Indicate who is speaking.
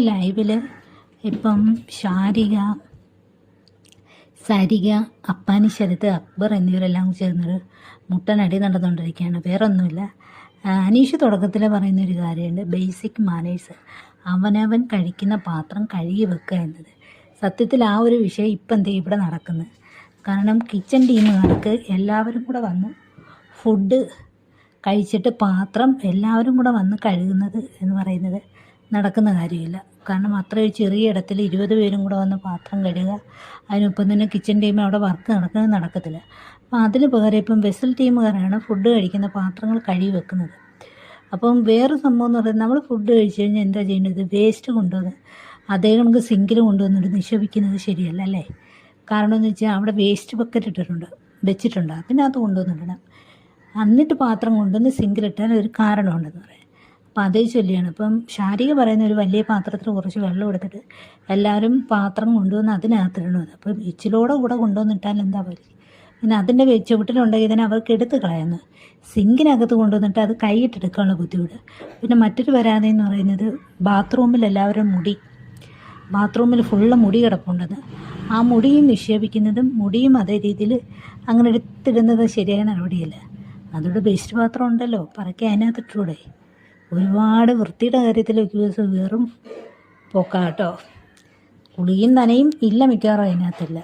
Speaker 1: ലൈവിൽ ഇപ്പം ഷാരിക, സരിക, അപ്പാനി ശരത്ത്, അക്ബർ എന്നിവരെല്ലാം ചേർന്നൊരു മുട്ടനടി നടന്നുകൊണ്ടിരിക്കുകയാണ്. വേറൊന്നുമില്ല. അനീഷ് തുടക്കത്തിൽ പറയുന്നൊരു കാര്യമുണ്ട്, ബേസിക് മാനേഴ്സ്, അവനവൻ കഴിക്കുന്ന പാത്രം കഴുകി വെക്കുക എന്നത്. സത്യത്തിൽ ആ ഒരു വിഷയം ഇപ്പം എന്തേ ഇവിടെ നടക്കുന്നത്. കാരണം കിച്ചൺ ടീമുകാർക്ക് എല്ലാവരും കൂടെ വന്ന് ഫുഡ് കഴിച്ചിട്ട് പാത്രം എല്ലാവരും കൂടെ വന്ന് കഴുകുന്നത് എന്ന് പറയുന്നത് നടക്കുന്ന കാര്യമില്ല. കാരണം അത്രയും ചെറിയ ഇടത്തിൽ 20 പേരും കൂടെ വന്ന് പാത്രം കഴുകുക, അതിനൊപ്പം തന്നെ കിച്ചൺ ടീം അവിടെ വർക്ക് നടക്കത്തില്ല. അപ്പോൾ അതിന് പകരം ഇപ്പം വെസൽ ടീമുകാരാണ് ഫുഡ് കഴിക്കുന്ന പാത്രങ്ങൾ കഴുകി വെക്കുന്നത്. അപ്പം വേറെ സംഭവം എന്ന് പറയുന്നത്, നമ്മൾ ഫുഡ് കഴിച്ച് കഴിഞ്ഞാൽ എന്താ ചെയ്യേണ്ടത്, വേസ്റ്റ് കൊണ്ടുവന്ന് അതേ കണക്ക് സിങ്കിൽ കൊണ്ടുവന്നിട്ട് നിക്ഷേപിക്കുന്നത് ശരിയല്ല അല്ലേ. കാരണം എന്ന് വെച്ചാൽ അവിടെ വേസ്റ്റ് ബക്കറ്റ് വെച്ചിട്ടുണ്ട്, അതിനകത്ത് കൊണ്ടുവന്നിടണം. എന്നിട്ട് പാത്രം കൊണ്ടുവന്ന് സിങ്കിലിട്ടാൽ ഒരു കാരണമുണ്ടെന്ന് പറയാം. അപ്പം അതേ ചൊല്ലിയാണ് ഇപ്പം ഷാരിക പറയുന്ന, ഒരു വലിയ പാത്രത്തിൽ കുറച്ച് വെള്ളം എടുത്തിട്ട് എല്ലാവരും പാത്രം കൊണ്ടുവന്ന് അതിനകത്തിടണമെന്ന്. അപ്പം ഇച്ചിലോടെ കൂടെ കൊണ്ടുവന്നിട്ടാൽ എന്താ പറയുക, പിന്നെ അതിൻ്റെ ചുവട്ടിലുണ്ടെങ്കിൽ ഇതിനെ അവർക്ക് എടുത്ത് കളയുന്നു. സിങ്കിനകത്ത് കൊണ്ടുവന്നിട്ട് അത് കൈയിട്ടെടുക്കാനുള്ള ബുദ്ധിമുട്ട്. പിന്നെ മറ്റൊരു പരാതി എന്ന് പറയുന്നത്, ബാത്റൂമിൽ എല്ലാവരും ബാത്റൂമിൽ ഫുള്ള് മുടി കിടപ്പുണ്ടെന്ന്. ആ മുടിയും നിക്ഷേപിക്കുന്നതും മുടിയും അതേ രീതിയിൽ അങ്ങനെ എടുത്തിടുന്നത് ശരിയായ നടപടിയല്ല. അതോടെ വേസ്റ്റ് പാത്രം ഉണ്ടല്ലോ, പറക്കി അതിനകത്തിട്ടൂടെ. ഒരുപാട് വൃത്തിയുടെ കാര്യത്തിലേക്ക് വെറും പോക്കാട്ടോ. കുളിയും നനയും ഇല്ല മിക്കവാറും അതിനകത്തില്ല.